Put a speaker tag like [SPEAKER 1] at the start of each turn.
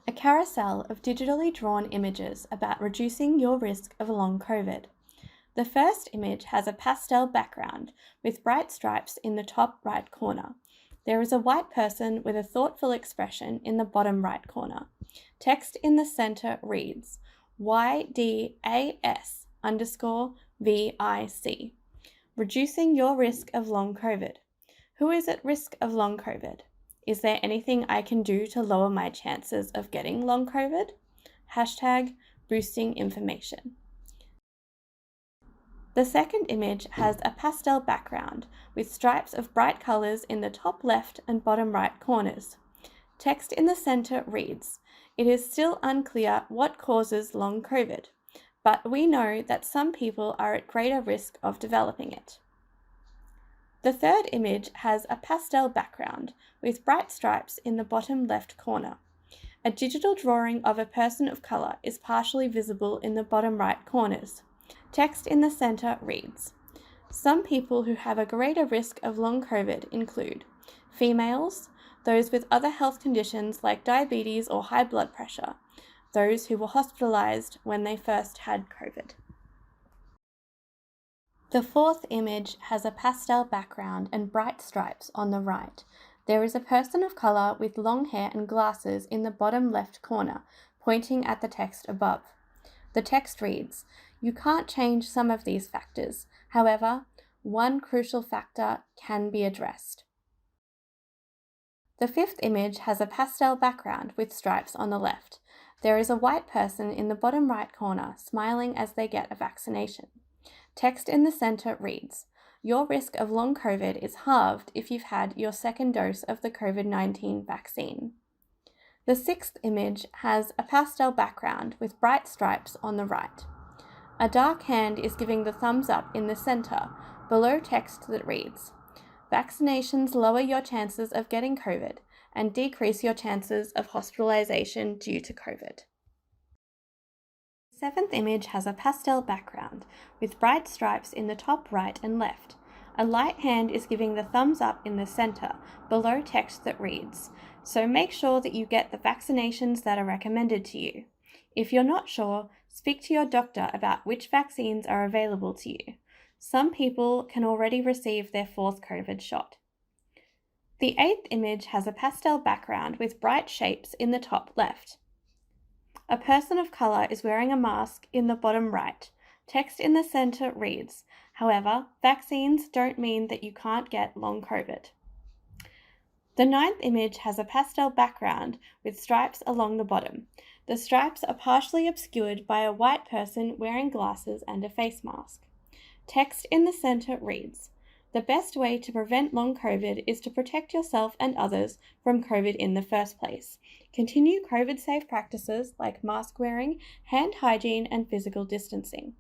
[SPEAKER 1] A carousel of digitally drawn images about reducing your risk of long COVID. The first image has a pastel background with bright stripes in the top right corner. There is a white person with a thoughtful expression in the bottom right corner. Text in the center reads YDAS_VIC. Reducing your risk of long COVID. Who is at risk of long COVID? Is there anything I can do to lower my chances of getting long COVID? Hashtag boosting information. The second image has a pastel background with stripes of bright colors in the top left and bottom right corners. Text in the center reads, "It is still unclear what causes long COVID, but we know that some people are at greater risk of developing it." The third image has a pastel background with bright stripes in the bottom left corner. A digital drawing of a person of color is partially visible in the bottom right corners. Text in the center reads, "Some people who have a greater risk of long COVID include females, those with other health conditions like diabetes or high blood pressure, those who were hospitalized when they first had COVID." The fourth image has a pastel background and bright stripes on the right. There is a person of color with long hair and glasses in the bottom left corner, pointing at the text above. The text reads, "You can't change some of these factors. However, one crucial factor can be addressed." The fifth image has a pastel background with stripes on the left. There is a white person in the bottom right corner smiling as they get a vaccination. Text in the center reads, "Your risk of long COVID is halved if you've had your second dose of the COVID-19 vaccine." The sixth image has a pastel background with bright stripes on the right. A dark hand is giving the thumbs up in the center, below text that reads, "Vaccinations lower your chances of getting COVID and decrease your chances of hospitalization due to COVID." The seventh image has a pastel background with bright stripes in the top right and left. A light hand is giving the thumbs up in the center, below text that reads, "So make sure that you get the vaccinations that are recommended to you. If you're not sure, speak to your doctor about which vaccines are available to you. Some people can already receive their fourth COVID shot." The eighth image has a pastel background with bright shapes in the top left. A person of color is wearing a mask in the bottom right. Text in the center reads, "However, vaccines don't mean that you can't get long COVID." The ninth image has a pastel background with stripes along the bottom. The stripes are partially obscured by a white person wearing glasses and a face mask. Text in the center reads, "The best way to prevent long COVID is to protect yourself and others from COVID in the first place. Continue COVID-safe practices like mask wearing, hand hygiene, and physical distancing."